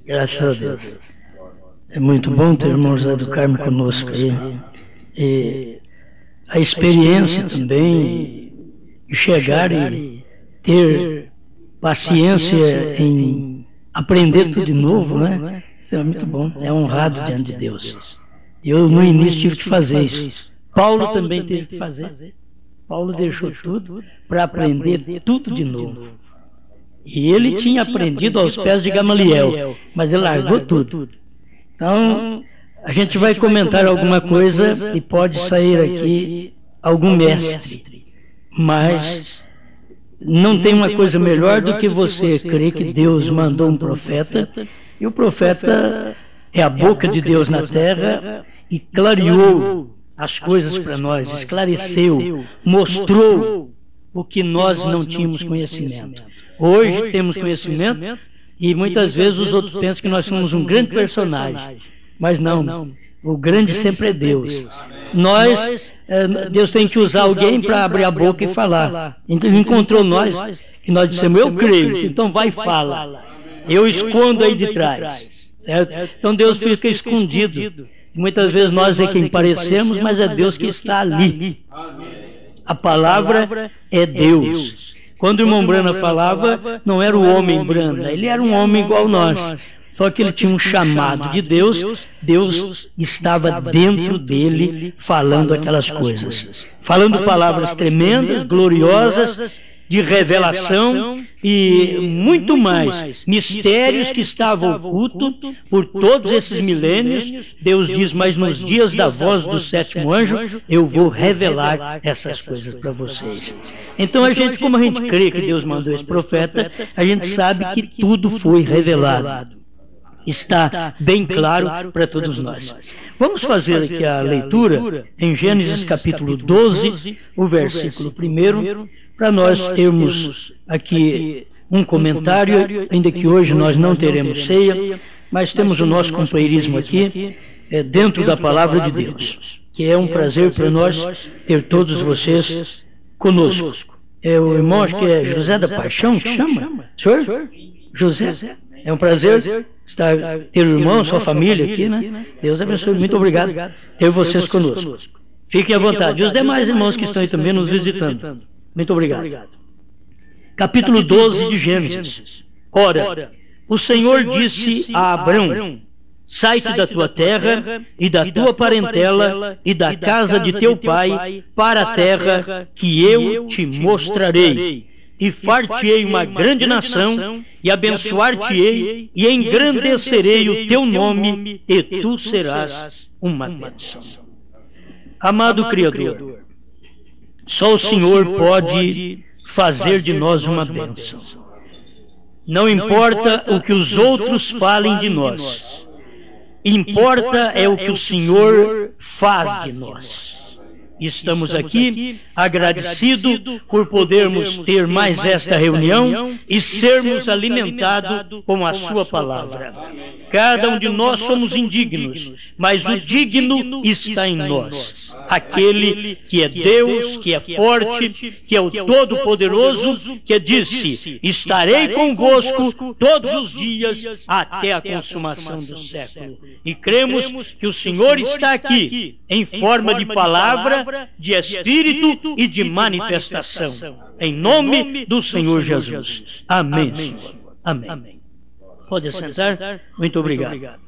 Graças a Deus. É muito bom ter o irmão José do Carmo conosco aí. E a experiência também de chegar e ter paciência em aprender tudo de novo, né? Isso é muito bom. É honrado diante de Deus. Eu no início tive que fazer isso. Paulo também teve que fazer. Paulo deixou tudo para aprender tudo de novo. E ele tinha aprendido aos pés de Gamaliel, mas ele largou tudo. Então, a gente vai comentar alguma coisa e pode sair aqui algum mestre. Mas não tem uma coisa melhor do que você crer que Deus mandou um profeta, e o profeta é a boca de Deus na terra e clareou as coisas para nós, esclareceu, mostrou o que nós não tínhamos conhecimento. Hoje temos conhecimento e muitas vezes os outros pensam que nós somos um grande personagem, mas não, o grande sempre é Deus. Deus tem que usar alguém para abrir a boca e falar. Então ele encontrou nós, e nós dissemos, eu creio, então vai e fala. Eu escondo aí de trás. Certo? Então Deus fica escondido. Muitas vezes nós é quem parecemos, mas é Deus que está ali. A palavra é Deus. Quando o irmão Brana falava, não era o homem Brana, ele era um homem igual nós. Só que ele tinha um chamado de Deus, Deus estava dentro dele falando aquelas coisas. Falando palavras tremendas, gloriosas, de revelação e muito mais. Mistérios que estavam ocultos por todos esses milênios. Deus diz, mas nos dias da voz do sétimo anjo, eu vou revelar essas coisas para vocês. Então como a gente crê que Deus mandou esse profeta, a gente sabe que tudo foi revelado. Está bem claro para todos nós. Vamos fazer aqui a leitura em Gênesis capítulo 12, o versículo 1, para nós termos aqui um comentário, ainda que hoje nós não teremos ceia, mas temos o nosso companheirismo aqui, dentro da palavra de Deus, que é um prazer para nós ter todos vocês conosco. É o irmão, acho que é José da Paixão, que chama? Senhor? José? É um prazer ter o irmão, sua família aqui, né? Deus abençoe, muito obrigado ter vocês conosco. Fiquem à vontade. E os demais irmãos que estão aí também nos visitando. Muito obrigado. Capítulo 12 de Gênesis. Ora, o Senhor disse a Abrão, sai-te da tua terra e da tua parentela e da casa de teu pai para a terra que eu te mostrarei. E far-te-ei uma grande nação, e abençoar-te-ei, e engrandecerei o teu nome, e tu serás uma bênção. Amado Criador, só o Senhor pode fazer de nós uma bênção. Não importa o que os outros falem de nós, importa é o que o Senhor faz de nós. Estamos aqui agradecidos por podermos ter mais esta reunião e sermos alimentados com a sua palavra. Cada um de nós somos indignos, mas o digno está em nós. Aquele que é Deus, que é forte, que é o Todo-Poderoso, que disse, estarei convosco todos os dias até a consumação do século. E cremos que o Senhor está aqui em forma de palavra, de Espírito e de manifestação. Em nome do Senhor Jesus. Amém, Senhor. Amém. Pode assentar? Muito obrigado.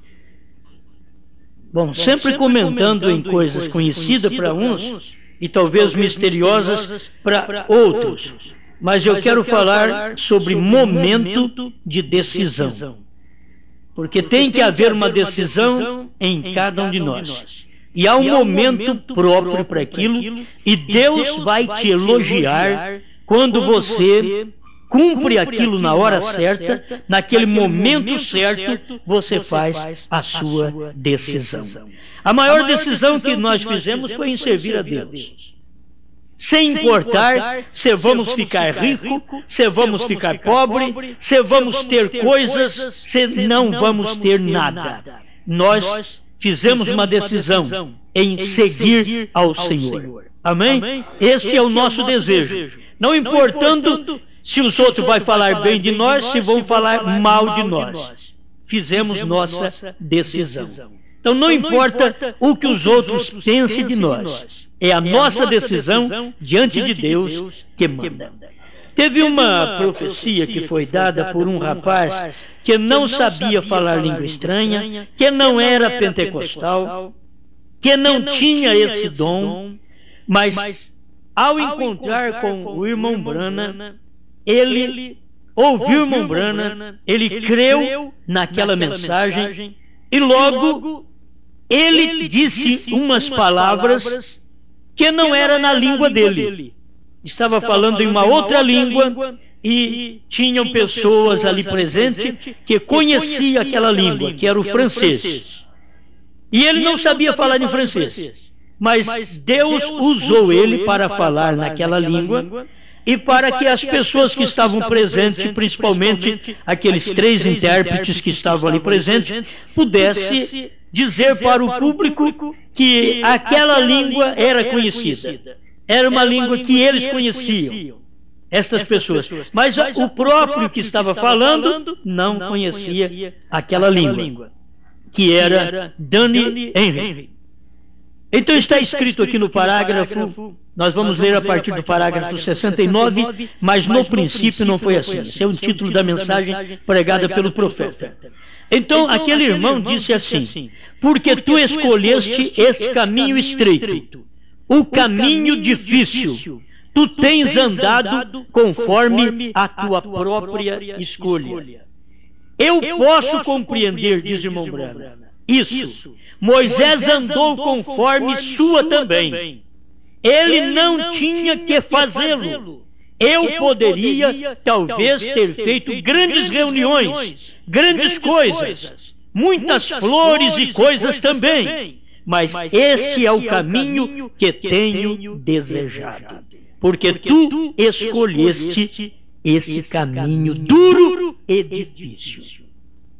Bom, sempre comentando em coisas conhecidas para uns e talvez misteriosas para outros. Mas eu quero falar sobre momento de decisão. Porque tem que haver uma decisão em cada um de nós. E há um momento próprio para aquilo, e Deus vai te elogiar quando você cumpre aquilo na hora certa, naquele momento certo, você faz a sua decisão. A maior decisão que nós fizemos foi em servir a Deus. Sem importar se vamos ficar rico, se vamos ficar pobre, se vamos ter coisas, se não vamos ter nada. Nós fizemos uma decisão em seguir ao Senhor. Amém? Este é o nosso desejo. Não importando se os outros vão falar bem de nós, se vão falar mal de nós. fizemos nossa decisão. Então não importa o que os outros pensem de nós, é a nossa decisão diante de Deus que manda. Teve uma profecia que foi dada por um rapaz que não sabia falar língua estranha, que não era pentecostal, que não tinha esse dom, mas ao encontrar com o irmão Branham, ele ouviu o irmão Branham, ele creu naquela mensagem e logo ele disse umas palavras que não era na língua dele. Estava falando em uma outra língua e tinham pessoas ali presentes que conheciam aquela língua, que era o francês. E ele não sabia falar em francês, mas Deus usou ele para falar naquela língua e para que as pessoas que estavam presentes, principalmente aqueles 3 intérpretes que estavam ali presentes, pudessem dizer para o público que aquela língua era conhecida. Era uma língua que eles conheciam, estas pessoas. Mas o próprio que estava falando não conhecia aquela língua, que era Danny Henry. Então está escrito aqui no parágrafo, nós vamos ler a partir do parágrafo 69, mas no princípio não foi assim. Esse é o título da mensagem pregada pelo profeta. Então aquele irmão disse assim: porque tu escolheste este caminho estreito, o caminho difícil, tu tens andado conforme a tua própria escolha. Eu posso compreender, diz o irmão Branham, isso. Moisés andou conforme sua também. Ele não tinha que fazê-lo. Eu poderia, talvez, ter feito grandes reuniões, grandes coisas, muitas flores e coisas também. Mas este é o caminho que tenho desejado, porque tu escolheste esse caminho duro e difícil.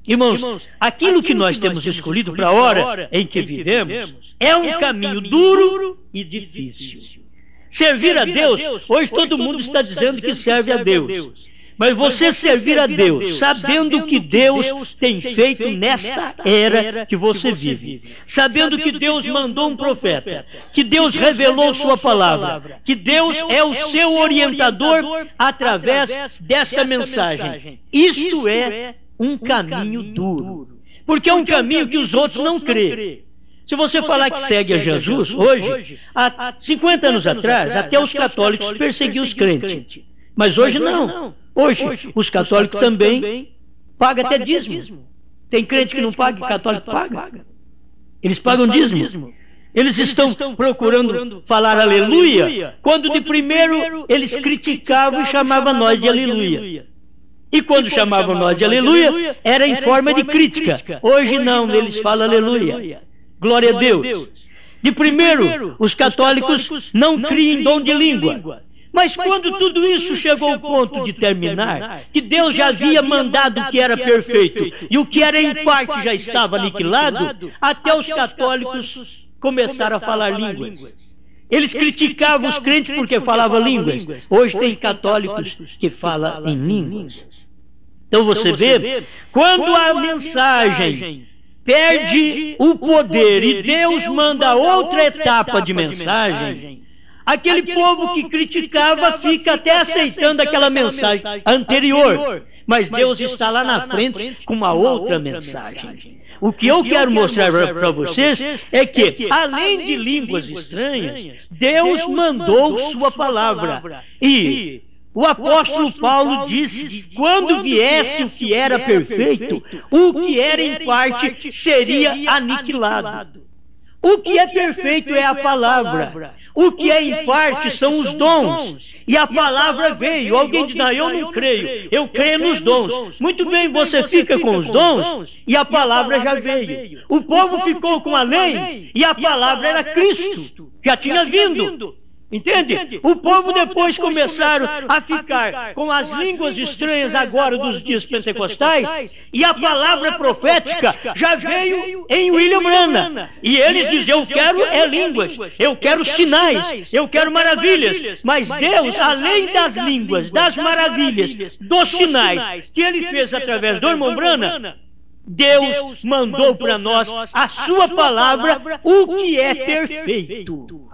Irmãos, aquilo que nós temos escolhido para a hora em que vivemos é um caminho duro e difícil. Servir a Deus, hoje todo mundo está dizendo que serve a Deus. Mas você servir a Deus, sabendo o que Deus tem feito nesta era que você vive, sabendo que Deus mandou um profeta, que Deus revelou sua palavra, que Deus é o seu orientador através desta mensagem. Isto é um caminho duro, porque é um caminho que os outros não creem. Se você falar que segue a Jesus hoje, há 50 anos atrás, até os católicos perseguiam os crentes. Mas hoje não. Hoje os católicos também pagam até dízimo. Tem crente que não paga, católico paga. Eles pagam dízimo. Eles estão procurando falar aleluia, quando de primeiro eles criticavam e chamavam nós de aleluia. E quando chamavam nós de aleluia, era em forma de crítica. Hoje não, eles falam aleluia. Glória a Deus. De primeiro, os católicos não criam dom de língua. Mas quando tudo isso chegou ao ponto de terminar, que Deus já havia mandado o que era perfeito e o que era em parte já estava aniquilado, até os católicos começaram a falar línguas. Eles criticavam os crentes porque falavam línguas. Hoje tem católicos que falam em línguas. Então você vê, quando a mensagem perde o poder e Deus manda outra etapa de mensagem, aquele povo que criticava fica até aceitando aquela mensagem anterior. Mas Deus está lá na frente com uma outra mensagem. O que eu quero mostrar para vocês é que, além de línguas estranhas, Deus mandou sua palavra. E o apóstolo Paulo disse que quando viesse o que era perfeito, o que era em parte seria aniquilado. O que é perfeito é a palavra. O que é em parte são os dons. E a palavra veio. Alguém diz, não, eu não creio. Eu creio nos dons. Muito bem, você fica com os dons e a palavra já veio. O povo ficou com a lei e a palavra era Cristo. Já tinha vindo. Entende? O povo depois começaram a ficar com as línguas estranhas agora dos dias pentecostais e a palavra profética já veio em William Branham. E eles dizem, eu quero línguas, eu quero sinais, eu quero maravilhas. Mas Deus, além das línguas, das maravilhas, dos sinais que Ele fez através do irmão Branham, Deus mandou para nós a sua palavra, o que é perfeito.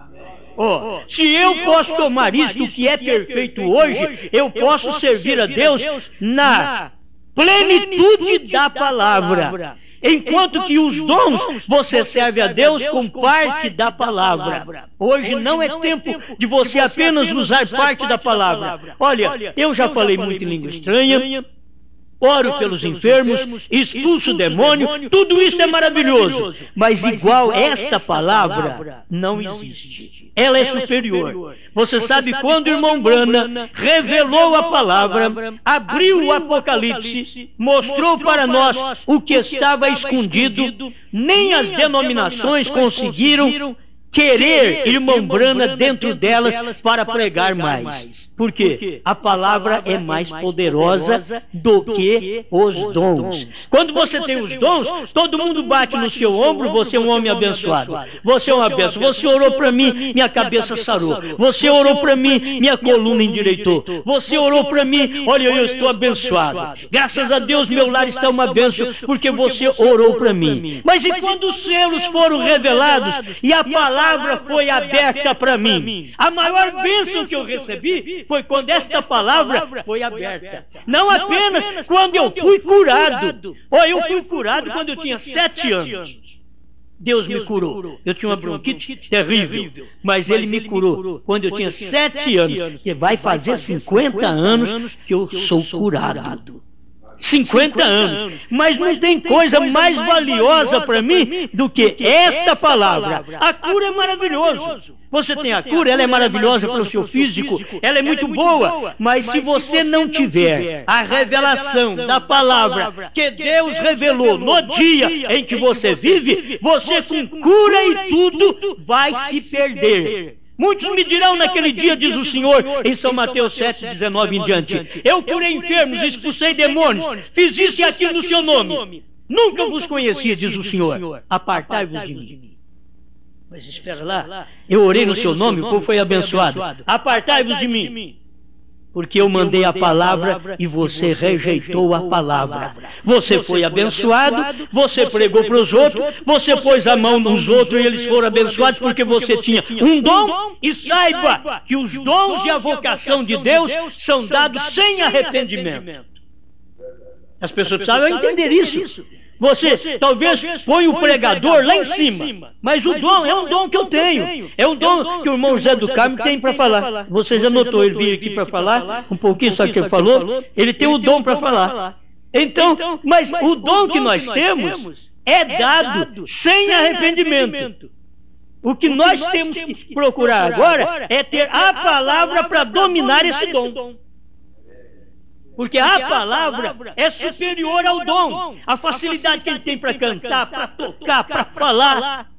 Oh, se eu posso tomar isto que é perfeito hoje, eu posso servir a Deus na plenitude da palavra. Enquanto que os dons, você serve a Deus com parte da palavra. Hoje não é tempo de você apenas usar parte da palavra. Olha, eu já falei muito em língua estranha, oro pelos enfermos, expulso o demônio, tudo isso é maravilhoso. Mas igual esta palavra não existe. Ela é superior. Você sabe quando o irmão Branham revelou a palavra, abriu o Apocalipse, mostrou para nós o que estava escondido, nem as denominações conseguiram querer irmão Branham dentro delas para pregar mais. Por quê? A palavra é mais poderosa do que os dons. Quando você tem os dons, todo mundo bate no seu ombro, você é um homem abençoado. Você é uma bênção. Você orou para mim, minha cabeça sarou. Você orou para mim, minha coluna endireitou. Você orou para mim, olha, eu estou abençoado. Graças a Deus, meu lar está uma bênção, porque você orou para mim. Mas e quando os selos foram revelados e a palavra foi aberta para mim? A maior bênção que eu recebi foi quando esta palavra foi aberta. Não apenas quando eu fui curado. Eu fui curado quando eu tinha 7 anos. Deus me curou. Eu tinha uma bronquite terrível, mas Ele me curou quando eu tinha 7 anos. E vai fazer 50 anos que eu sou curado. 50 anos. Mas não tem coisa mais valiosa para mim do que esta palavra. A cura é maravilhosa. Você tem a cura, ela é maravilhosa para o seu físico, ela é muito boa. Mas se você não tiver a revelação da palavra que Deus revelou no dia em que você vive, você com cura e tudo vai se perder. Muitos me dirão naquele dia, diz o Senhor, em São Mateus 7, 19 em diante: eu curei enfermos, expulsei demônios, fiz isso e aquilo no seu nome. Nunca vos conhecia, diz o Senhor. Apartai-vos de mim. Mas espera lá, eu orei no seu nome, o povo foi abençoado. Apartai-vos de mim. Porque eu mandei a palavra e você rejeitou a palavra. Você foi abençoado, você pregou para os outros, você pôs a mão nos outros e eles foram abençoados porque você tinha um dom. E saiba que os dons e a vocação de Deus são dados sem arrependimento. As pessoas precisavam entender isso. Você talvez põe o pregador lá em cima, mas o dom é um dom que eu tenho. É um dom que o irmão José do Carmo tem para falar. Você já notou, ele veio aqui para falar um pouquinho, sabe o que ele falou? Ele tem o dom para falar. Então, mas o dom que nós temos é dado sem arrependimento. O que nós temos que procurar agora é ter a palavra para dominar esse dom. Porque a palavra é superior ao dom. A facilidade que ele tem para cantar, para tocar, para falar.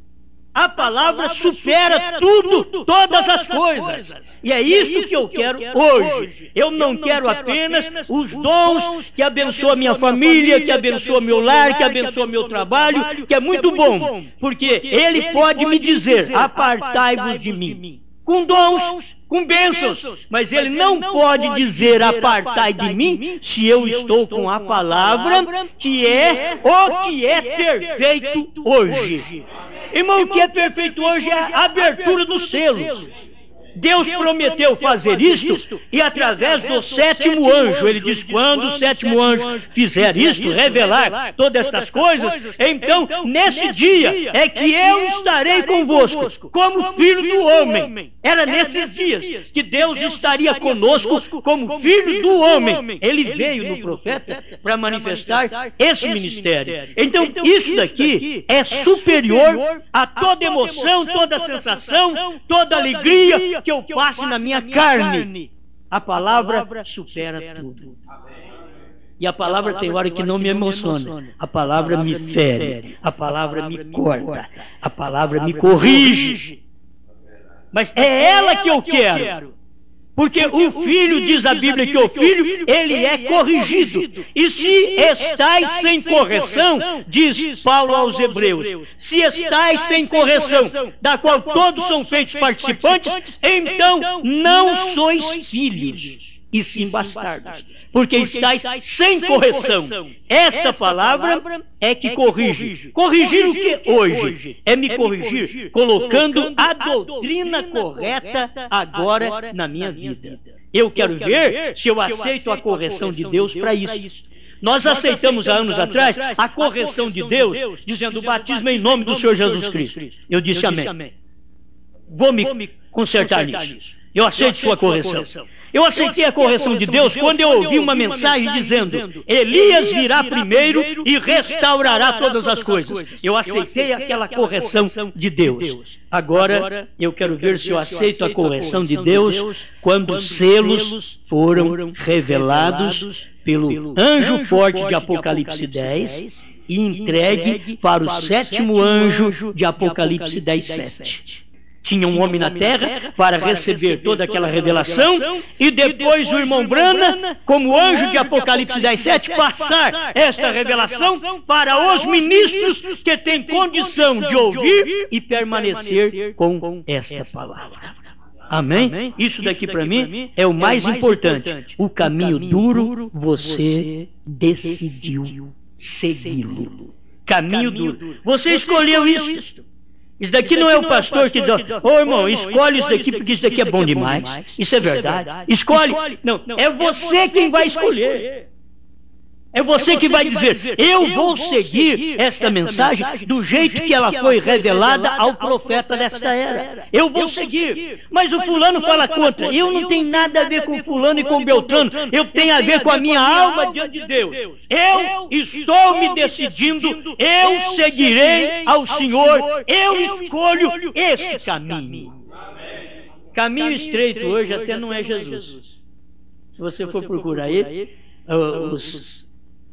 A palavra supera tudo, todas as coisas. E é isso que eu quero hoje. Eu não quero apenas os dons que abençoam a minha família, que abençoam meu lar, que abençoam meu trabalho, que é muito bom. Porque ele pode me dizer: apartai-vos de mim. Com dons, com bênçãos, mas ele não pode dizer: apartai de mim, se eu estou com a palavra, que é o que é perfeito hoje. Irmão, o que é perfeito hoje é a abertura dos selos. Deus prometeu fazer isto, e através do 7º anjo, ele diz: quando o 7º anjo fizer isto, revelar todas estas coisas, então nesse dia é que eu estarei convosco, como filho do homem. Era nesses dias que Deus estaria conosco como filho do homem. Ele veio no profeta para manifestar esse ministério. Então isso daqui é superior a toda emoção, toda sensação, toda alegria que eu passe na minha carne. A palavra supera tudo. E a palavra tem hora que não me emociona. A palavra me fere. A palavra me corta. A palavra me corrige. Mas é ela que eu quero. Porque o filho, diz a Bíblia, que o filho, ele é corrigido. E se estáis sem correção, diz Paulo aos Hebreus, se estáis sem correção, da qual todos são feitos participantes, então não sois filhos. e sim bastardos, porque estáis sem correção. Esta palavra é que corrige. Corrigir o que hoje? É me corrigir colocando a doutrina correta agora na minha vida. Eu quero ver se eu aceito a correção de Deus para isso. Nós aceitamos há anos atrás a correção de Deus, dizendo: o batismo em nome do Senhor Jesus Cristo. Eu disse amém. Vou me consertar nisso. Eu aceito sua correção. Eu aceitei a correção de Deus quando eu ouvi uma mensagem dizendo: Elias virá primeiro e restaurará todas as coisas. Eu aceitei aquela correção de Deus. Agora eu quero ver se eu aceito a correção de Deus quando os selos foram revelados pelo anjo forte de Apocalipse 10 e entregue para o 7º anjo de Apocalipse 10:7. Tinha um homem na terra para receber toda aquela revelação e depois o irmão Brana, como anjo de Apocalipse 10:7, passar esta revelação para os ministros que têm condição de ouvir e permanecer com esta palavra. Amém? Isso daqui para mim é o mais importante. O caminho duro, você decidiu segui-lo. Caminho duro. Você escolheu isso. Isso daqui não é o pastor que dá: ô irmão, escolhe isso daqui porque isso daqui é bom demais. Isso é verdade. Escolhe. Não, é você quem vai escolher. É você que vai dizer: eu vou seguir esta mensagem do jeito que ela foi revelada ao profeta desta era. Eu vou seguir. Mas o fulano fala contra. Eu não tenho nada a ver com fulano e com Beltrano. Eu tenho a ver com a minha alma diante de Deus. Eu estou me decidindo. Eu seguirei ao Senhor. Eu escolho este caminho. Caminho estreito hoje até não é Jesus. Se você for procurar ele,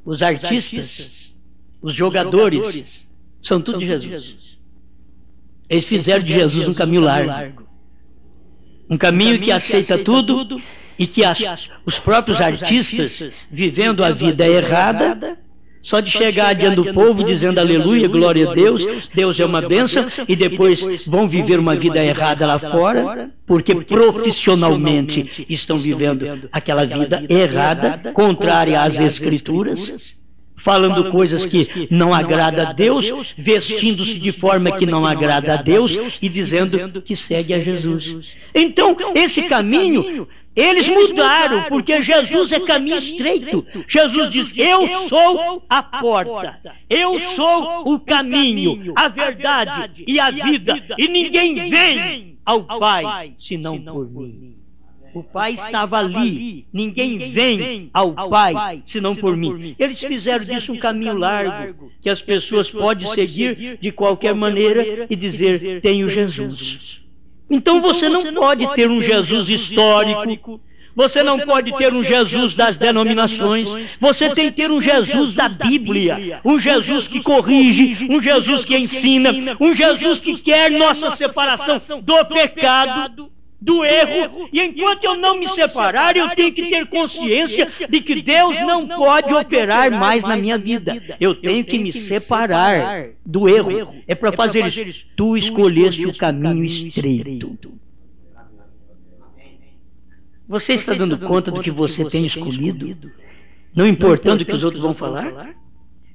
os artistas, os jogadores, são tudo de Jesus. Eles fizeram de Jesus um caminho largo. Um caminho que aceita tudo e que os próprios artistas, vivendo a vida errada, só de chegar diante do povo dizendo aleluia, glória a Deus, Deus é uma bênção, e depois vão viver uma vida errada lá fora, porque profissionalmente estão vivendo aquela vida errada, contrária às Escrituras, falando coisas que não agrada a Deus, vestindo-se de forma que não agrada a Deus e dizendo que segue a Jesus. Então, esse caminho eles mudaram, porque Jesus é caminho estreito. Jesus diz: eu sou a porta, eu sou o caminho, a verdade e a vida, e ninguém vem ao Pai senão por mim. O Pai estava ali, ninguém vem ao Pai senão por mim. Eles fizeram disso um caminho largo, que as pessoas podem seguir de qualquer maneira e dizer: tenho Jesus. Então você não pode ter um Jesus histórico, você não pode ter um Jesus das denominações, você tem que ter um Jesus da Bíblia, um Jesus que corrige, um Jesus que ensina, um Jesus que quer nossa separação do pecado, do erro, e enquanto eu não me separar, eu tenho que ter consciência de que Deus não pode operar mais na minha vida. Eu tenho que me separar do erro. É para fazer isso. Tu escolheste o caminho estreito. Você está dando conta do que você tem escolhido? Não importando o que os outros vão falar?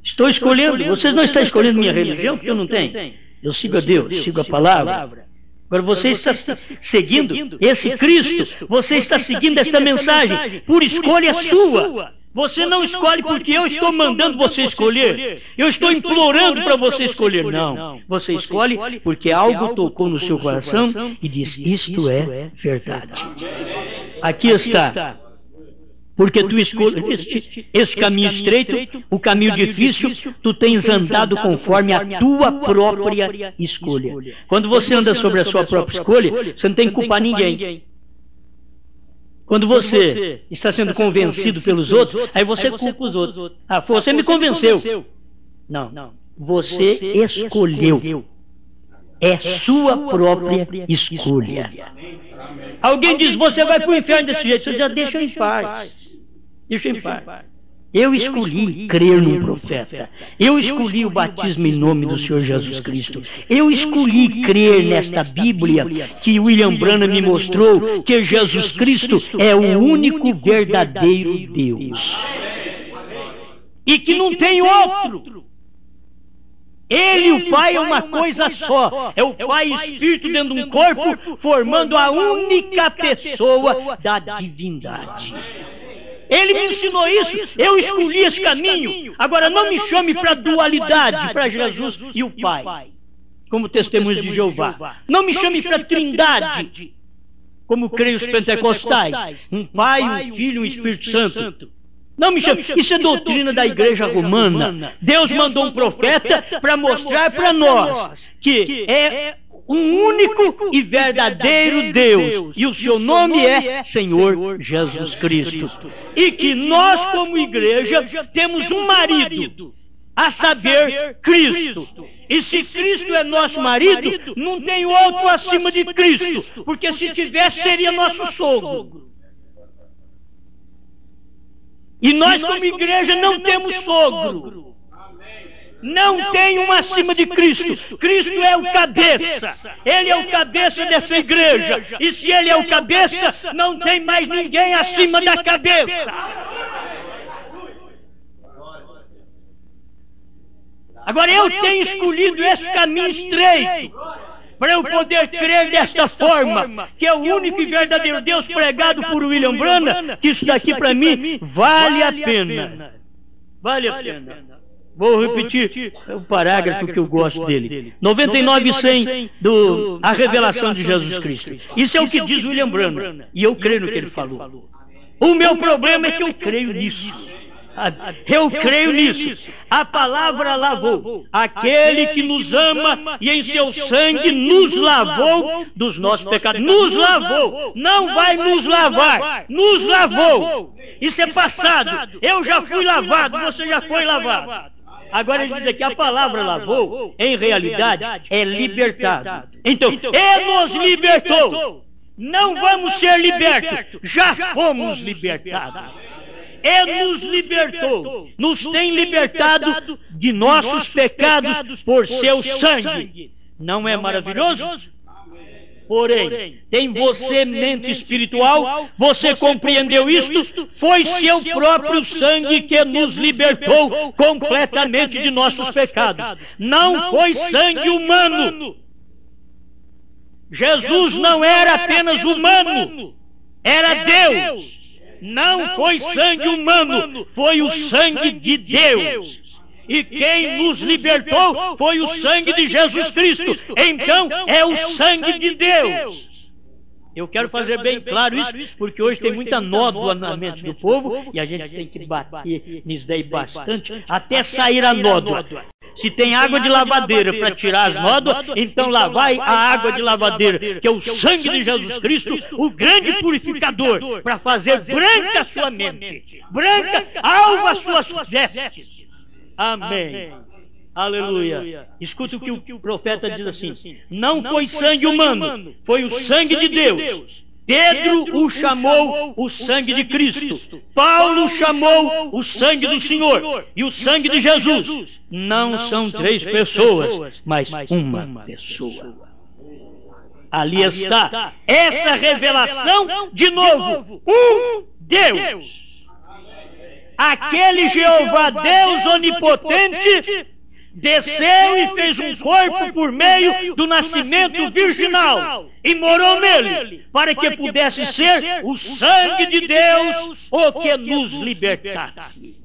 Estou escolhendo. Você não está escolhendo minha religião, porque eu não tenho. Eu sigo a Deus, sigo a palavra. Agora você está seguindo esse Cristo, você está seguindo esta mensagem por escolha sua. Você não escolhe porque eu estou mandando você escolher, eu estou implorando para você escolher. Não, você escolhe porque algo tocou no seu coração e diz: isto é verdade. Aqui está. Porque tu escolheste este caminho estreito, o caminho difícil, tu tens andado conforme a tua própria escolha. Quando você anda sobre a sua própria escolha, você não tem que culpar ninguém. Quando você está sendo convencido pelos outros, aí você culpa os outros. Ah, você me convenceu. Não, você escolheu. É sua própria escolha. Alguém diz: você vai para o inferno desse jeito. Você já deixa em paz. Deixa em paz. Eu escolhi crer num profeta. Eu escolhi o batismo em nome do Senhor Jesus Cristo. Eu escolhi crer nesta Bíblia que William Branham me mostrou, que Jesus Cristo é o único verdadeiro Deus. E que não tem outro. Ele e o Pai é uma coisa só. É o Pai e o Espírito dentro de um corpo, formando a única pessoa da divindade. Ele me ensinou isso, eu escolhi esse caminho. Agora não me chame para dualidade, para Jesus e o Pai, como testemunhos de Jeová. Não me chame para trindade, como creem os pentecostais. Um Pai, um Filho e um Espírito Santo. Não me chame. Isso é doutrina da Igreja Romana. Deus mandou um profeta para mostrar para nós que é um único e verdadeiro Deus, e o seu nome é Senhor Jesus Cristo. E que nós, como igreja, temos um marido, a saber, Cristo. E se Cristo é nosso marido, não tem outro acima de Cristo, porque se tivesse, seria nosso sogro. E nós, como igreja, não temos sogro. Não tem um acima de Cristo. Cristo é o cabeça. Ele é o cabeça dessa igreja. E se ele é o cabeça, não tem mais ninguém acima da cabeça. Agora eu tenho escolhido esse caminho estreito para eu poder crer desta forma, que é o único e verdadeiro Deus pregado por William Branham, que isso daqui para mim vale a pena. Vale a pena. Vou repetir o parágrafo que eu gosto dele. 99:100 A Revelação de Jesus Cristo. Isso é o que diz William Branham. E eu creio no que ele falou. O meu problema é que eu creio nisso. Eu creio nisso. A palavra lavou. Aquele que nos ama e em seu sangue nos lavou dos nossos pecados. Nos lavou. Não vai nos lavar. Nos lavou. Isso é passado. Eu já fui lavado. Você já foi lavado. Agora ele diz aqui, a palavra lavou, em realidade, é libertado. Então, ele nos libertou. Não vamos ser libertos. Já fomos libertados. Ele nos libertou. Nos tem libertado de nossos pecados por seu sangue. Não é maravilhoso? Porém, tem você mente espiritual, você compreendeu isto? Foi seu próprio sangue que nos libertou completamente de nossos pecados. Não foi sangue humano. Jesus não era apenas humano, era Deus. Não foi sangue humano, foi o sangue de Deus. E quem nos libertou foi o sangue de Jesus Cristo. Então, é o sangue de Deus. Eu quero fazer bem claro isso, porque hoje tem muita nódoa na mente do povo, e a gente tem que bater nisso daí bastante, até sair a nódoa. Se tem água de lavadeira para tirar as nódoas, então lá vai a água de lavadeira, que é o sangue de Jesus Cristo, o grande purificador, para fazer branca a sua mente, branca, alva as suas vestes. Amém. Aleluia. Escuta o que o profeta diz assim: não foi sangue humano, foi o sangue de Deus. Pedro o chamou o sangue de Cristo. Paulo chamou o sangue do Senhor. E o sangue de Jesus. Não são três pessoas, mas uma pessoa. Ali está essa revelação de novo. Um Deus. Aquele Jeová Deus onipotente desceu e fez um corpo por meio do nascimento virginal e morou nele, para que pudesse ser o sangue de Deus o que nos libertasse.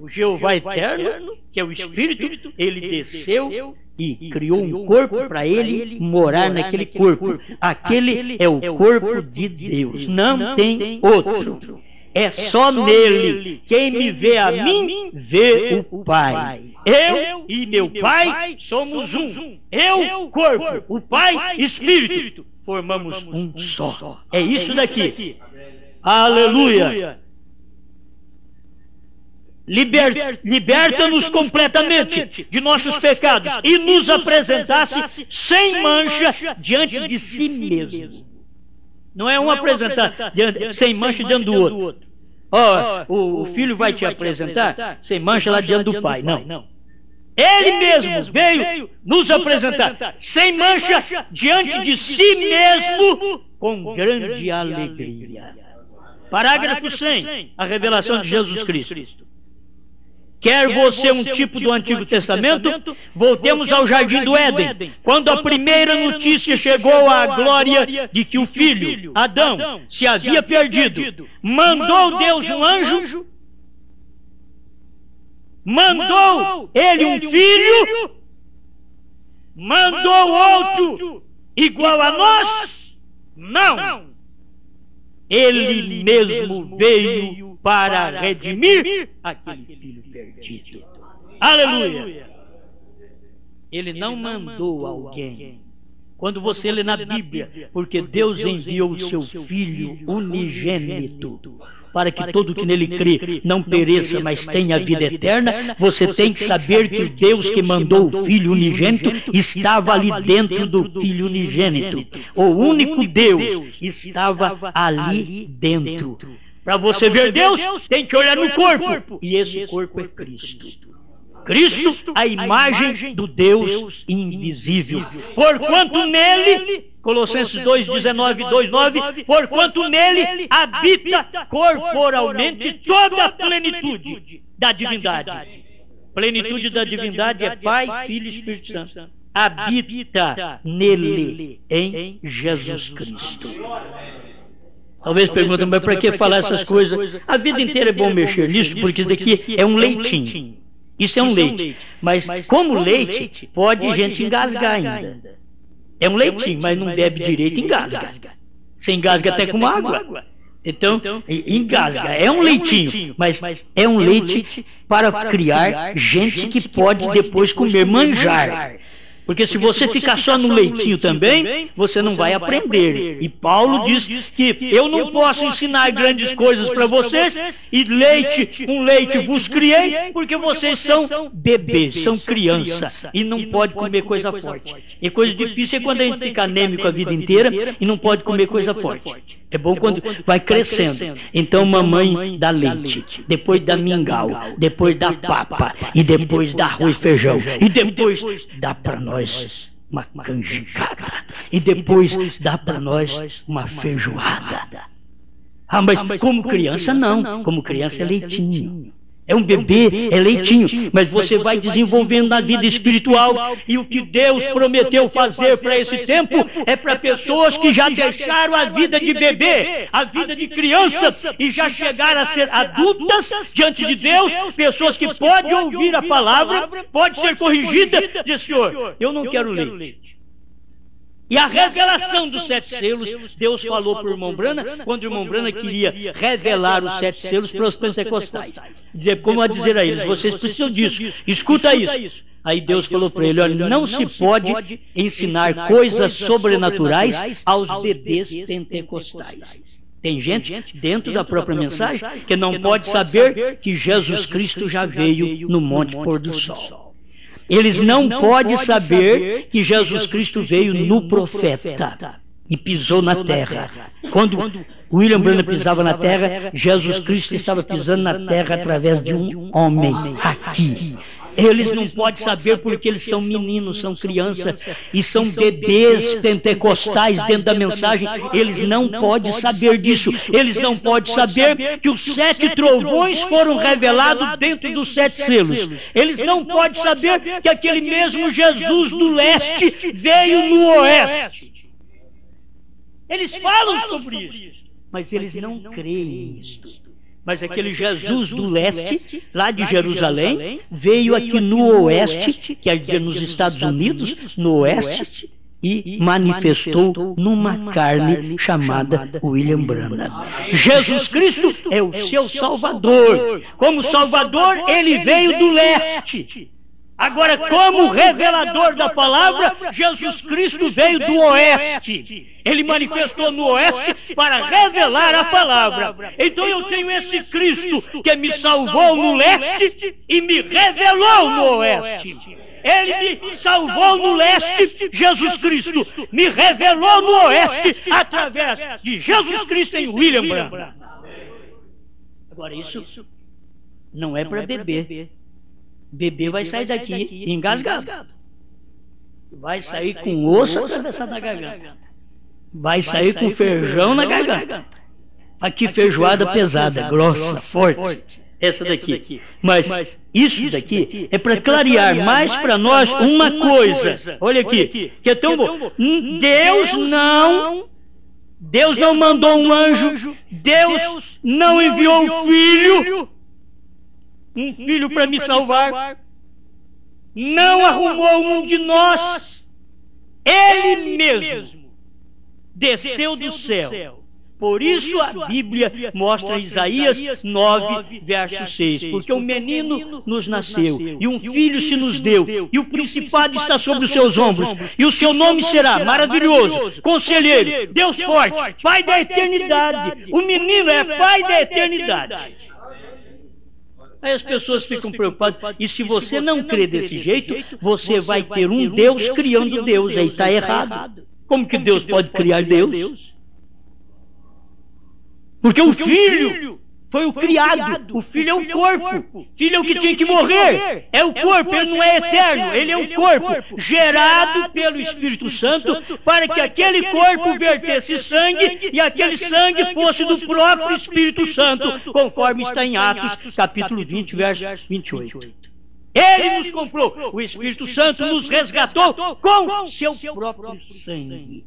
O Jeová eterno, que é o Espírito, ele desceu e criou um corpo para ele morar naquele corpo. Aquele é o corpo de Deus, não tem outro. É só nele. Quem me vê a mim, vê o Pai. Eu e meu Pai somos um. Eu, corpo, o Pai, Espírito. Formamos um só. É isso daqui. Aleluia. Liberta-nos completamente de nossos pecados e nos apresentasse sem mancha diante de si mesmo. Não é um apresentar sem mancha diante do outro. o filho vai te apresentar sem mancha lá diante do pai. Não. Ele mesmo veio nos apresentar sem mancha diante de si mesmo com grande alegria. Parágrafo 100, a revelação de Jesus Cristo. Quer você um tipo do Antigo Testamento? Voltemos ao Jardim do Éden, quando a primeira notícia chegou à glória de que o filho, Adão, se havia perdido. Mandou Deus um anjo? Mandou ele um filho? Mandou outro igual a nós? Não! Ele mesmo veio para redimir aquele filho perdido. Aleluia! Ele não mandou alguém. Quando você lê na Bíblia, porque Deus enviou o seu Filho unigênito, para que todo que nele crê não pereça, mas tenha a vida eterna, você tem que saber que o Deus que mandou o Filho unigênito estava ali dentro do Filho unigênito. O único Deus estava ali dentro. Para você ver Deus, tem que olhar no corpo. E esse corpo é Cristo. Cristo, a imagem do Deus invisível. Porquanto nele, Colossenses 2:19 e 2:9, porquanto nele habita corporalmente toda a plenitude da divindade. Plenitude da divindade é Pai, Filho e Espírito Santo. Habita nele, em Jesus Cristo. Talvez perguntem, mas para que falar essas coisas? A vida inteira é bom mexer nisso, porque isso daqui é um leitinho. Isso é um leite. Mas como leite, pode gente engasgar ainda. É um leitinho, mas não bebe direito, engasga. Você engasga até com água. Então, engasga. É um leitinho, mas é um leite para criar gente que pode depois comer manjar. Porque se você ficar só no leitinho também, você não vai aprender. E Paulo diz que eu não posso ensinar grandes coisas para vocês, e com leite vos criei, porque vocês são bebês, são crianças, e não pode comer coisa forte. E coisa difícil é quando a gente fica anêmico a vida inteira e não pode comer coisa forte. É bom quando vai crescendo. Então mamãe dá leite, depois dá mingau, depois dá papa, e depois dá arroz e feijão, e depois dá para nós uma canjicada, e depois dá para nós uma feijoada. Ah, mas como criança não, como criança é leitinho. É um bebê, é leitinho, mas você vai desenvolvendo na vida espiritual, e o que Deus prometeu fazer para esse tempo é para pessoas que já deixaram a vida de bebê, a vida de criança, e já chegaram a ser adultas diante de Deus, pessoas que podem ouvir a palavra, pode ser corrigida, diz: Senhor, eu não quero leite. E a revelação dos 7 selos, Deus falou para o irmão Brana, quando o irmão Brana queria revelar os 7 selos para os pentecostais. Dizer, como a dizer a eles, vocês precisam disso, escuta isso. Aí Deus falou para ele, olha, não se pode ensinar coisas sobrenaturais aos bebês pentecostais. Tem gente dentro da própria mensagem que não pode saber que Jesus Cristo já veio no Monte Pôr do Sol. Eles não podem saber que Jesus Cristo veio no profeta e pisou na terra. Quando William Branham pisava na terra, Jesus Cristo estava pisando na terra através de um homem aqui. Eles não podem saber porque eles são meninos, são crianças e são bebês pentecostais dentro da mensagem. Eles não podem saber disso. Eles não podem saber que os 7 trovões foram revelados dentro dos 7 selos. Eles não podem saber que aquele mesmo Jesus do leste veio no oeste. Eles falam sobre isso, mas eles não creem nisso. Mas aquele Jesus do leste, lá de Jerusalém, veio aqui no oeste, quer dizer nos Estados Unidos, no oeste, e manifestou numa carne chamada William Branham. Jesus Cristo é o seu Salvador. Como Salvador, ele veio do leste. Agora, como revelador da palavra, Jesus Cristo veio do oeste. Ele manifestou no oeste para revelar a palavra. Então eu tenho esse Cristo que me salvou no leste e me revelou no oeste. Ele me salvou no leste, Jesus Cristo me revelou no oeste através de Jesus Cristo em William Branham. Agora, isso não é para beber. Beber vai sair daqui engasgado. Vai sair com osso atravessado na garganta. Vai sair com feijão na garganta. Aqui feijoada pesada, grossa, forte. Essa daqui. Mas isso daqui é para clarear mais para nós uma coisa. Olha aqui, que é tão bom. Deus não mandou um anjo. Deus não enviou um filho para me salvar. Não arrumou um de nós. Ele mesmo desceu do céu. Por isso a Bíblia mostra em Isaías 9, verso 6. Porque um menino nos nasceu, e um filho se nos deu, e o principado está sobre os seus ombros, e o seu nome será maravilhoso, conselheiro, Deus forte, Pai da eternidade. O menino é Pai da eternidade. Aí as pessoas ficam preocupadas. E se você não crê desse jeito, você vai ter um Deus criando Deus. Aí está errado. Como que Deus pode criar Deus? Porque o Filho foi o criado. O Filho é o corpo. O Filho é o que tinha que morrer. É o corpo, ele não é eterno. Ele é o corpo gerado pelo Espírito Santo para que aquele corpo vertesse sangue e aquele sangue fosse do próprio Espírito Santo, conforme está em Atos, capítulo 20, verso 28. Ele nos comprou. O Espírito Santo nos resgatou com seu próprio sangue.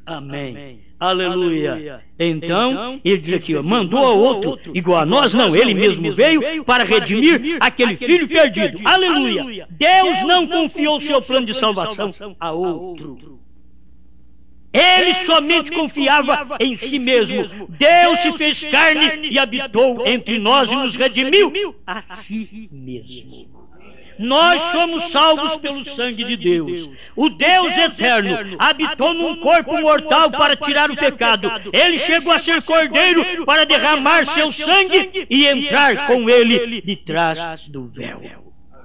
Amém. Aleluia. Então, ele diz aqui, mandou a outro igual a nós, não, ele mesmo veio para redimir aquele filho perdido. Aleluia. Deus não confiou o seu plano de salvação a outro. Ele somente confiava em si mesmo. Deus se fez carne e habitou entre nós e nos redimiu a si mesmo. Nós somos salvos pelo sangue de Deus. O Deus eterno habitou num corpo mortal para tirar o pecado. Ele chegou a ser cordeiro para derramar seu sangue e entrar com ele de trás do véu.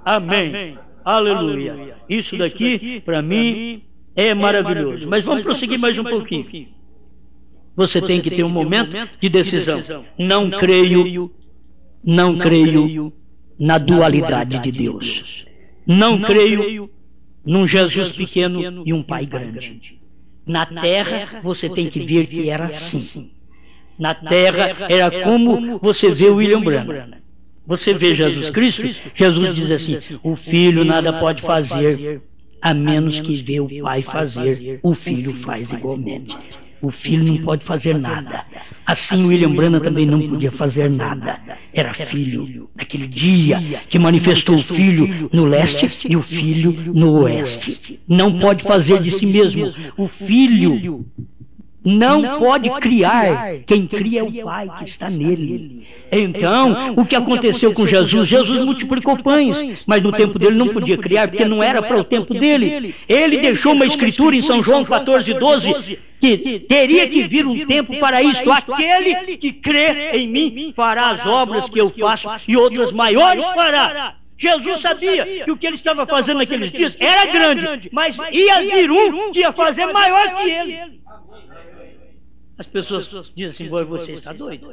Amém. Aleluia. Isso daqui, para mim, é maravilhoso. Mas vamos prosseguir mais um pouquinho. Você tem que ter um momento de decisão. Não creio na dualidade de Deus. Não creio num Jesus pequeno e um Pai grande. Na terra você tem que ver que era assim. Na terra era como você vê William Branham. Você vê Jesus Cristo, Jesus diz assim: o Filho nada pode fazer a menos que vê o Pai fazer. O Filho faz igualmente. O Filho não pode fazer nada. Assim William Branham também não podia fazer nada. Era filho naquele dia que manifestou o Filho no leste e o Filho no oeste. Não pode fazer de si mesmo. O Filho não pode criar. Quem cria é o Pai que está nele. Então, o que aconteceu com Jesus? Jesus multiplicou pães, mas no tempo dele não podia criar, porque não era para o tempo dele. Ele deixou uma escritura em São João 14:12, que teria que vir um tempo para isto. Aquele que crê em mim fará as obras que eu faço e outras maiores fará. Jesus sabia que o que ele estava fazendo naqueles dias era grande, mas ia vir um que ia fazer maior que ele. As pessoas dizem assim: você está doido?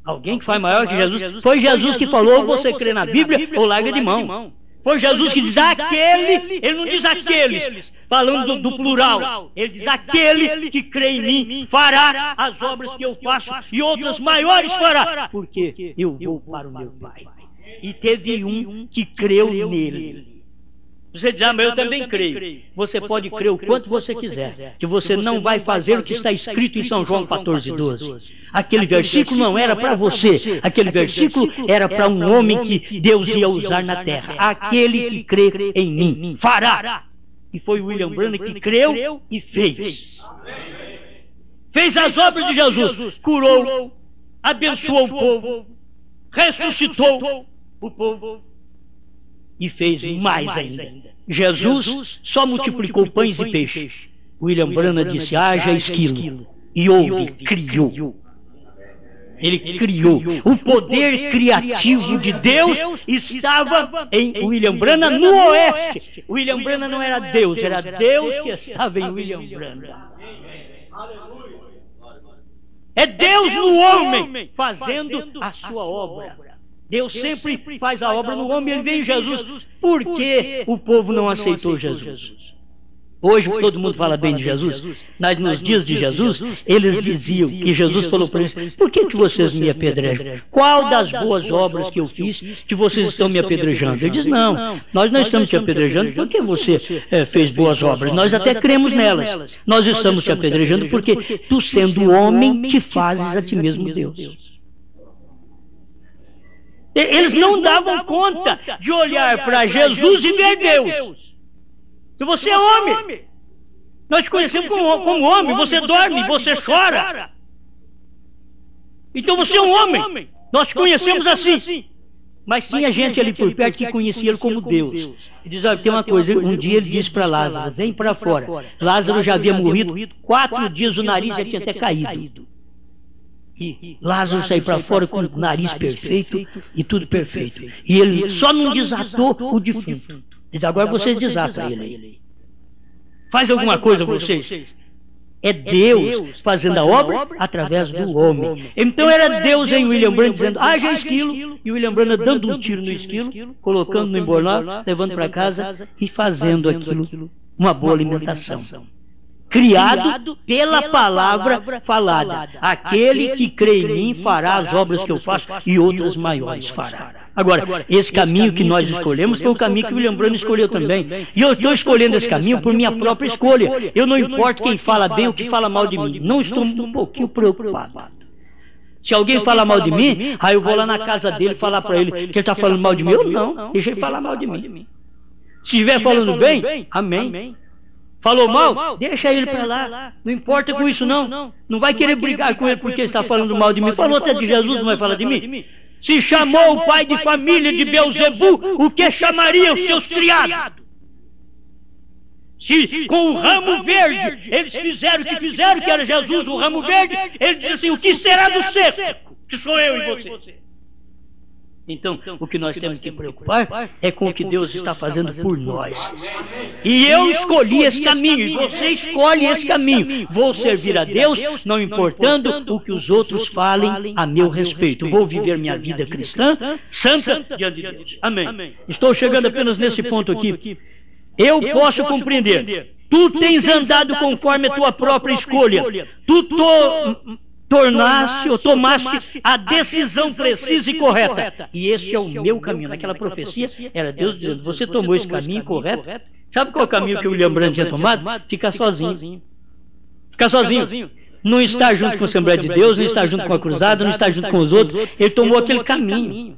Alguém que faz maior que Jesus? Foi Jesus que falou: ou você crê na Bíblia ou larga de mão. Foi Jesus que diz aquele, ele não diz aqueles, falando do plural. Ele diz aquele que crê em mim fará as obras que eu faço e outras maiores fará, porque eu vou para o meu Pai. E teve um que creu nele. Você diz: mas eu também creio. Você pode crer o quanto você quiser, que você não vai fazer o que está escrito em São João 14:12. Aquele versículo não era para você. Aquele versículo era para um homem que Deus ia usar na terra. Aquele que crê em mim fará. E foi William Branham que creu e fez. Fez as obras de Jesus. Curou, abençoou o povo, ressuscitou o povo. E fez mais ainda. Jesus só multiplicou pães e peixes. William Branham disse: haja esquilo. E houve, criou. Ele criou. O poder criativo de Deus estava em William Branham no oeste. William Branham não era Deus, era Deus que estava em William Branham. É Deus no homem fazendo a sua obra. Deus sempre faz a obra no homem. Ele veio em Jesus. Por que o povo não aceitou Jesus? Hoje todo mundo fala bem de Jesus. Mas nos dias de Jesus, eles diziam que Jesus falou para eles: por que vocês me apedrejam? Qual das boas obras que eu fiz que vocês estão me apedrejando? Ele diz: não, nós não estamos te apedrejando porque você fez boas obras. Nós até cremos nelas. Nós estamos te apedrejando porque tu, sendo homem, te fazes a ti mesmo Deus. Eles não davam conta de olhar para Jesus e ver Deus. Se você é homem, nós te conhecemos como homem, você dorme, você chora. Então você é um homem, nós te conhecemos assim. Mas tinha gente ali por perto que conhecia ele como Deus. Ele diz: olha, tem uma coisa, um dia ele disse para Lázaro: vem para fora. Lázaro já havia morrido, 4 dias o nariz já tinha até caído. E Lázaro saiu para fora com o nariz perfeito e tudo perfeito. E ele só não desatou o defunto. Diz: agora vocês desatam ele. Faz alguma coisa vocês. É Deus fazendo a obra através do homem. Então era Deus em William Branham dizendo: haja esquilo. E William Branham dando um tiro no esquilo, colocando no embornal, levando para casa e fazendo aquilo uma boa alimentação. Criado pela palavra falada. Aquele que crê em mim fará as obras que eu faço e outras maiores fará. Agora, esse caminho que nós escolhemos foi o caminho que o William Branham escolheu também. E eu estou escolhendo esse caminho por minha própria escolha. Eu não importo quem fala bem ou quem fala mal de mim. Não estou um pouquinho preocupado. Se alguém fala mal de mim, aí eu vou lá na casa dele falar para ele que ele está falando mal de mim. Eu não, deixa ele falar mal de mim. Se estiver falando bem, amém. Falou mal? Deixa ele para lá. Não importa com isso não. Não vai querer brigar com ele porque ele está falando mal de mim. Falou até de Jesus, não vai falar de mim? Se chamou o pai de família de Beelzebu, o que chamaria os seus criados? Se com o ramo verde eles fizeram o que fizeram, que era Jesus o ramo verde, ele diz assim: o que será do seco? Que sou eu e você. Então, o que nós temos que preocupar é com o que Deus está fazendo por nós. E eu escolhi esse caminho, e você escolhe esse caminho. Vou servir a Deus, não importando o que os outros falem a meu respeito. Vou viver minha vida cristã, santa, diante de Deus. Amém. Estou chegando apenas nesse ponto aqui. Eu posso compreender. Tu tens andado conforme a tua própria escolha. Tu tomaste a decisão precisa e correta. E este é o meu caminho. Naquela profecia era Deus dizendo: você tomou esse caminho correto. Sabe qual é o caminho que o William Branham tinha tomado? Ficar sozinho. Ficar sozinho. Não estar junto com a Assembleia de Deus, não estar junto com a cruzada, não estar junto com os outros. Ele tomou aquele caminho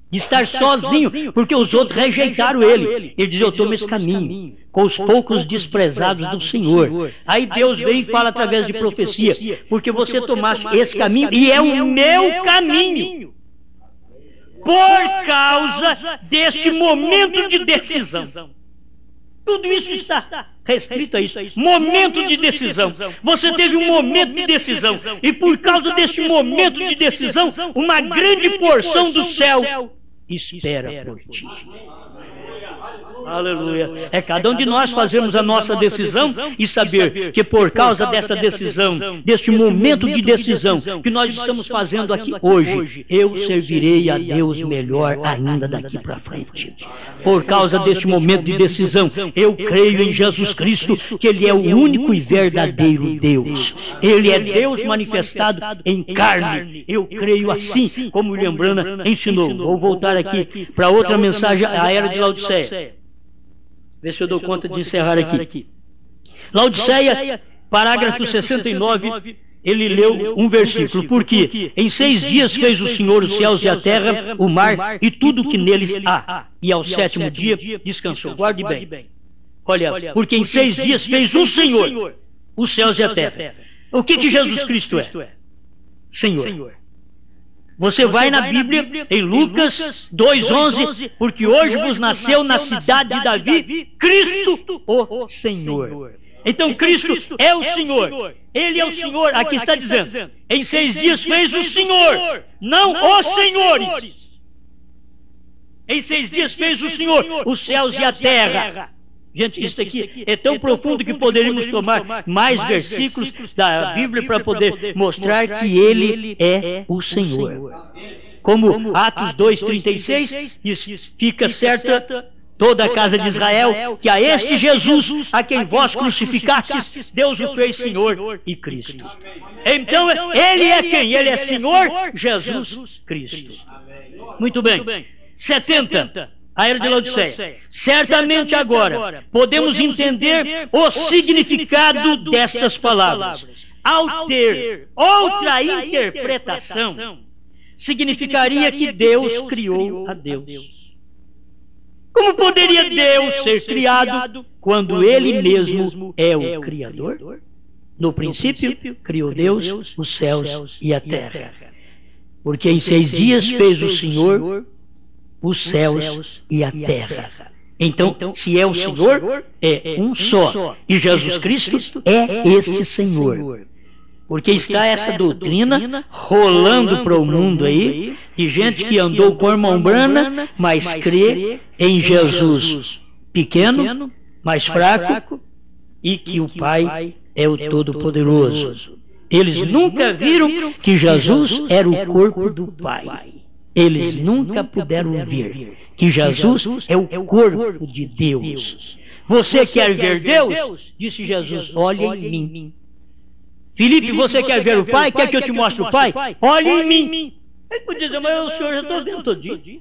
de estar sozinho, porque os outros rejeitaram ele. Ele diz: eu tomo esse caminho com os poucos desprezados do Senhor. Aí Deus vem e fala através de profecia: porque você tomaste esse caminho e é o meu caminho, por causa deste momento de decisão. Tudo isso está restrito a isso. Momento de decisão. Você teve um momento de decisão. E por causa deste momento de decisão, uma grande porção do céu espera por ti. Aleluia. É cada um de nós fazermos a nossa decisão e saber que por causa desta decisão, deste momento de decisão que nós estamos fazendo aqui hoje, eu servirei a Deus melhor ainda daqui para frente. Por causa deste momento de decisão, eu creio em Jesus Cristo, que Ele é o único e verdadeiro Deus. Ele é Deus manifestado em carne. Eu creio assim, como William Branham ensinou. Vou voltar aqui para outra mensagem, a Era de Laodiceia. Vê se eu dou conta de encerrar aqui. Laodiceia, parágrafo 69, ele leu um versículo. Porque em 6 dias fez o Senhor os céus e a terra, o mar e tudo o que neles há. E ao 7º dia descansou. Guarde bem. Olha, porque em 6 dias fez o Senhor os céus e a terra. O que Jesus Cristo é? Senhor. Você vai na Bíblia, em Lucas 2,11, porque hoje vos nasceu na cidade de Davi, Cristo, o Senhor. Então Cristo é o Senhor. Ele é o Senhor. Aqui está dizendo: em 6 dias fez o Senhor, não os senhores. Em 6 dias fez o Senhor os céus e a terra. Gente, isso aqui é tão profundo que poderíamos tomar mais versículos da Bíblia para poder mostrar que Ele é o Senhor. Como Atos 2,36, fica certa toda a casa de Israel, que a este Jesus, a quem vós crucificastes, Deus o fez Senhor e Cristo. Então, Ele é quem? Ele é Senhor Jesus Cristo. Muito bem. 70. A era de Laodiceia. Certamente agora podemos entender o significado destas palavras. Ao ter outra interpretação, significaria que Deus criou a Deus. Como poderia Deus ser criado quando Ele mesmo é o Criador? No princípio, criou Deus os céus e a terra. Porque em 6 dias fez o Senhor os céus e a terra. Então, se é o Senhor, é um só. E Jesus Cristo é este Senhor. Porque está essa doutrina rolando para o mundo aí, de gente que andou com a irmã Brana, mas crê em Jesus pequeno, mais fraco, e que o Pai é o Todo-Poderoso. Eles nunca viram que Jesus era o corpo do Pai. Eles nunca puderam ver que Jesus é o corpo de Deus. Você quer ver Deus? Disse Jesus, olhe em mim. Filipe, você quer ver o Pai? Quer que eu te mostre o Pai? Olhe em mim. Ele podia dizer, mas o Senhor já está vendo todo dia.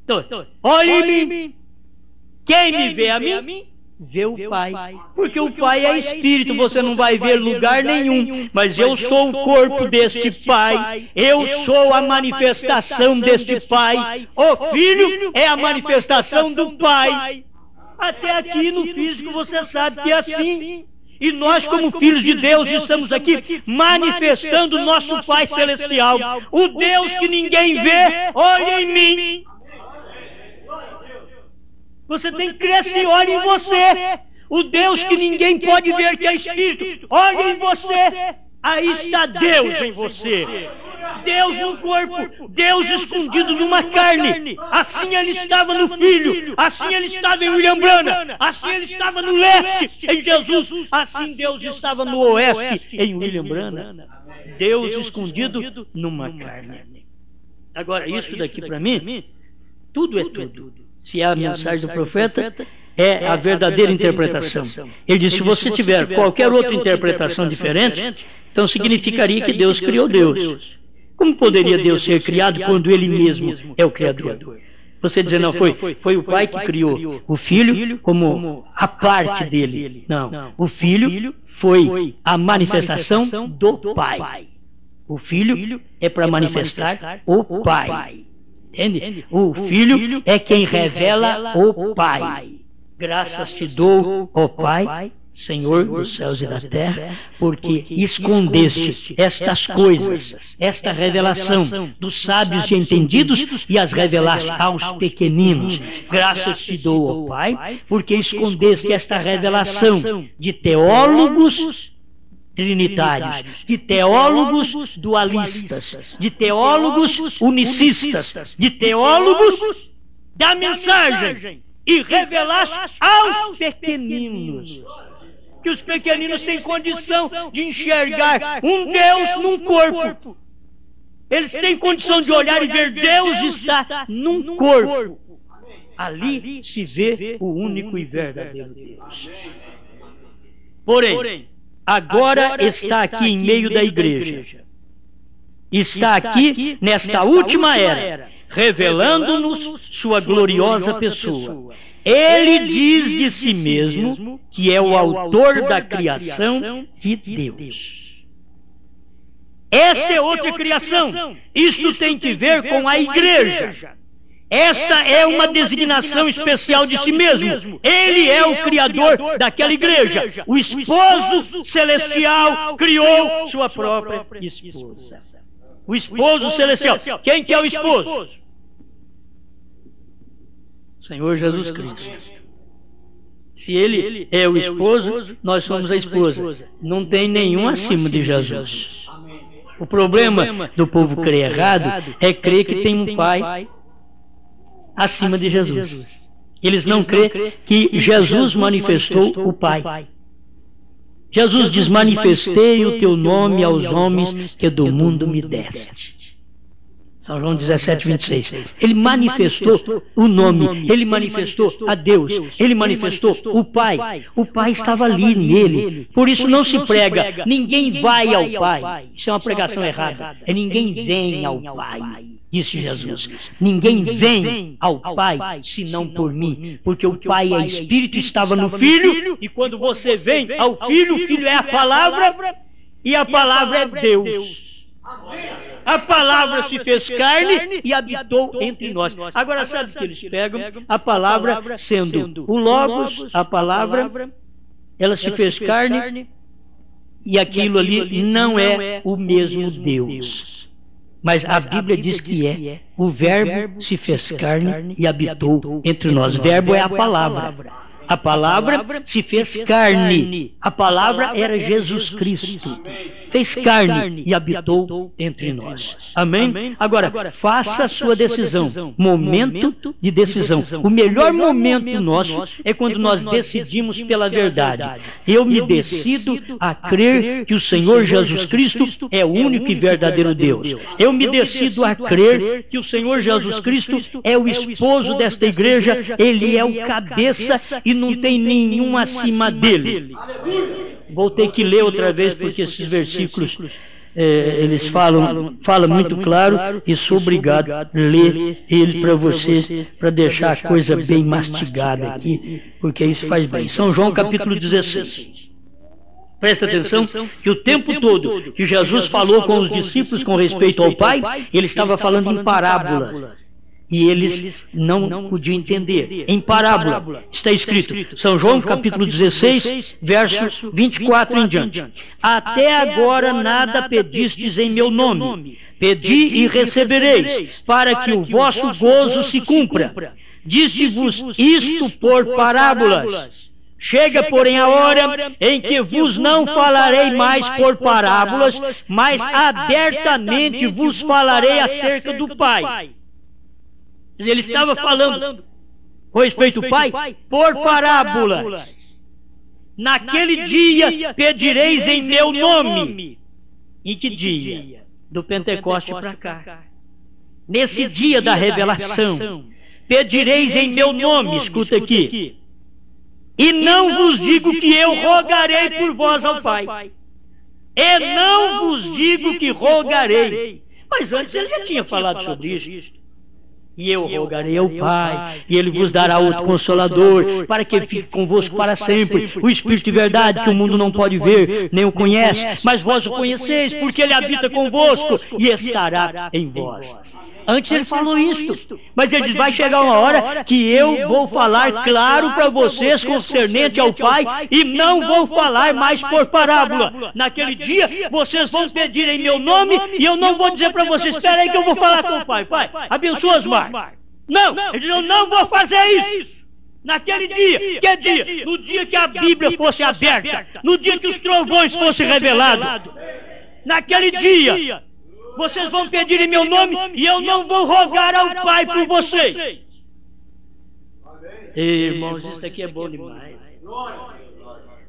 Então, olhe em mim. Quem me vê a mim, vê o Pai. Porque o Pai é Espírito, você não vai ver lugar nenhum. Mas eu sou o corpo deste Pai. Eu sou a manifestação deste Pai. O Filho é a manifestação do Pai. Até aqui no físico você sabe que é assim. E nós, como filhos de Deus, estamos aqui manifestando o nosso Pai Celestial. O Deus que ninguém vê, olha em mim. Você tem que crescer, olha em você. O Deus que ninguém pode ver, que é Espírito, olha em você. Aí está Deus em você. Deus no corpo, Deus escondido numa carne. Assim Ele estava no Filho, assim Ele estava em William Branham, assim Ele estava no leste, em Jesus, assim Deus estava no oeste, em William Branham. Deus escondido numa carne. Agora, isso daqui para mim, tudo é tudo. Se é a mensagem do profeta, é a verdadeira interpretação. Ele disse, se você tiver qualquer outra interpretação diferente, então significaria que Deus criou Deus. Como poderia Deus ser criado quando Ele mesmo é o Criador? Você dizer, não, foi o Pai que criou o Filho como a parte dele. Não, o Filho foi a manifestação do Pai. O Filho é para manifestar o Pai. Entende? O Filho é quem revela o Pai. Graças te dou, ó Pai, Senhor dos céus e da terra, porque escondeste estas coisas, esta revelação dos sábios e entendidos e as revelaste aos pequeninos. Graças te dou, ó Pai, porque escondeste esta revelação de teólogos trinitários, de teólogos dualistas, de teólogos unicistas, de teólogos da mensagem, e revelaste aos pequeninos. Que os pequeninos têm condição de enxergar um Deus num corpo. Eles têm condição de olhar e ver Deus está num corpo. Ali se vê o único e verdadeiro Deus. Porém, agora está aqui em meio da igreja. Está aqui nesta última era, revelando-nos sua gloriosa pessoa. Ele diz de si mesmo que é o autor da criação de Deus. Esta é outra criação. Isto tem que ver com a igreja. Esta é uma designação especial de si mesmo. Ele é o criador daquela igreja. O esposo celestial criou sua própria esposa. O esposo celestial. Quem que é o esposo? Senhor Jesus Cristo. Se Ele é o esposo, nós somos a esposa. Não tem nenhum acima de Jesus. O problema do povo crer errado é crer que tem um pai acima de Jesus. Eles não creem que Jesus manifestou o Pai. Jesus diz: manifestei o teu nome aos homens que do mundo me deste. São João 17, 26. Ele manifestou o nome, ele manifestou a Deus, ele manifestou o Pai. O Pai estava ali nele. Por isso não se prega, ninguém vai ao Pai. Isso é uma pregação errada. É ninguém vem ao Pai, disse Jesus. Ninguém vem ao Pai senão por mim, porque o Pai é Espírito, estava no Filho, e quando você vem ao Filho, o Filho é a palavra, e a palavra é Deus. A palavra se fez carne e habitou entre nós. Agora, sabe o que eles pegam? A palavra sendo o Logos, a palavra, ela se fez carne, e aquilo ali não é o mesmo Deus. Mas a Bíblia diz que é. O Verbo se fez carne e habitou entre nós. Verbo é a palavra. A palavra se fez carne. A palavra era Jesus Cristo. Fez carne e habitou entre nós. Amém? Agora, faça a sua decisão. Momento de decisão. O melhor momento nosso é quando nós decidimos pela verdade. Eu me decido a crer que o Senhor Jesus Cristo é o único e verdadeiro Deus. Eu me decido a crer que o Senhor Jesus Cristo é o esposo desta igreja. Ele é o cabeça e não tem nenhum acima dele. Vou ter que ler outra vez, porque esses versículos eles falam muito claro, e sou obrigado a ler ele para você, para deixar a coisa bem mastigada aqui, porque isso faz bem. São João capítulo 16. Presta atenção que o tempo todo que Jesus falou com os discípulos com respeito ao Pai, ele estava falando em parábola. E eles não podiam entender. Em parábola está escrito, São João capítulo 16, verso 24 em diante. Até agora nada pedistes em meu nome. Pedi e recebereis, para que o vosso gozo se cumpra. Disse-vos isto por parábolas. Chega, porém, a hora em que vos não falarei mais por parábolas, mas abertamente vos falarei acerca do Pai. Ele estava falando com respeito ao Pai por parábolas. Naquele dia pedireis em meu nome. Em que dia? Do Pentecoste para cá. Nesse dia da revelação, pedireis em meu nome, escuta aqui, e não vos digo que eu rogarei por vós ao Pai. E não vos digo que rogarei. Mas antes ele já tinha falado sobre isso. E eu rogarei ao Pai, e Ele vos dará outro Consolador, para que fique convosco para sempre, o Espírito de verdade, que o mundo não pode ver, nem o conhece, mas vós o conheceis, porque Ele habita convosco e estará em vós. Antes ele falou isto, mas ele diz, vai chegar uma hora que eu vou falar claro para vocês concernente ao Pai, e não vou falar mais por parábola. Naquele dia vocês vão pedir em meu nome, e eu não vou dizer para vocês, espera aí que eu vou falar com o Pai. Pai, abençoa as Mar. Não, ele diz, eu não vou fazer isso. Naquele dia, que dia? No dia que a Bíblia fosse aberta, no dia que os trovões fossem revelados, naquele dia vocês vão pedir em meu nome, e eu não vou rogar ao Pai por vocês. Irmãos, isso aqui é bom demais.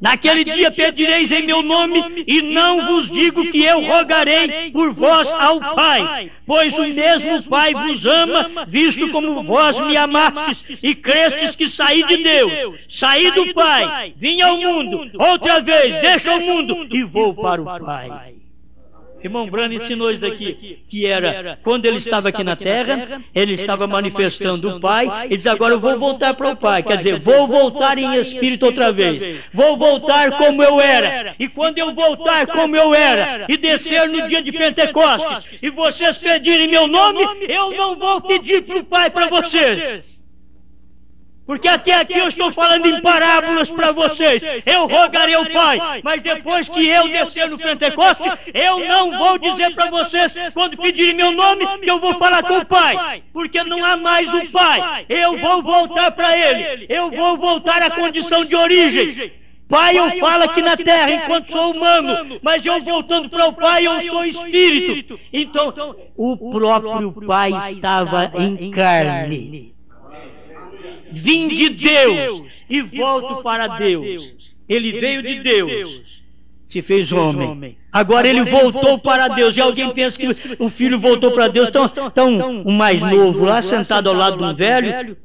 Naquele dia pedireis em meu nome, e não vos digo que eu rogarei por vós ao Pai, pois o mesmo Pai vos ama, visto como vós me amastes, e crestes que saí de Deus, saí do Pai, vim ao mundo, outra vez deixo o mundo, e vou para o Pai. Irmão Branham ensinou isso daqui, que era, quando ele estava aqui na terra, ele estava manifestando o Pai, e diz, agora eu vou voltar para o Pai, quer dizer, vou voltar em espírito outra vez, vou voltar como eu era, e quando eu voltar como eu era, e descer no dia de Pentecostes, e vocês pedirem meu nome, eu não vou pedir para o Pai para vocês. Porque até aqui eu estou falando em parábolas para vocês. Eu rogarei ao Pai, mas depois que eu descer no Pentecostes, eu não vou dizer para vocês, quando pedirem meu nome, que eu vou falar com o Pai. Porque não há mais o Pai. Eu vou voltar para Ele. Eu vou voltar à condição de origem. Pai, eu falo aqui na terra enquanto sou humano, mas eu voltando para o Pai, eu sou espírito. Então, o próprio Pai estava em carne. vim de Deus e volto para Deus. Ele veio de Deus, se fez homem. Agora ele voltou para Deus. E alguém pensa que o filho voltou para Deus, então o mais novo lá sentado ao lado do velho,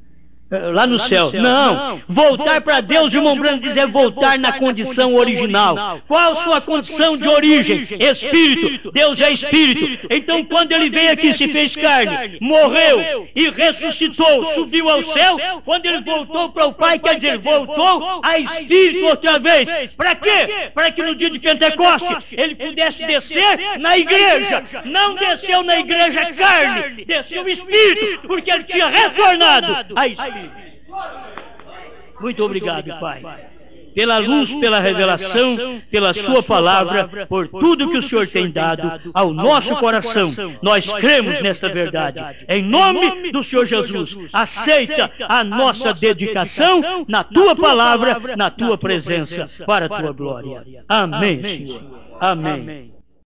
lá no céu. Não, voltar para Deus, irmão Branco, diz é voltar na condição original. Qual a sua condição de origem? Espírito. Deus é Espírito. Então quando ele veio aqui, se fez carne, morreu e ressuscitou, subiu ao céu, quando ele voltou para o Pai, quer dizer, voltou a Espírito outra vez. Para quê? Para que no dia de Pentecostes ele pudesse descer na igreja. Não desceu na igreja carne, desceu o Espírito, porque ele tinha retornado a Espírito. Muito obrigado, Pai, pela luz, pela revelação, pela sua palavra, por tudo que o Senhor tem dado ao nosso coração. Nós cremos nesta verdade. Em nome do Senhor Jesus, aceita a nossa dedicação na tua palavra, na tua presença, para a tua glória. Amém, Senhor. Amém.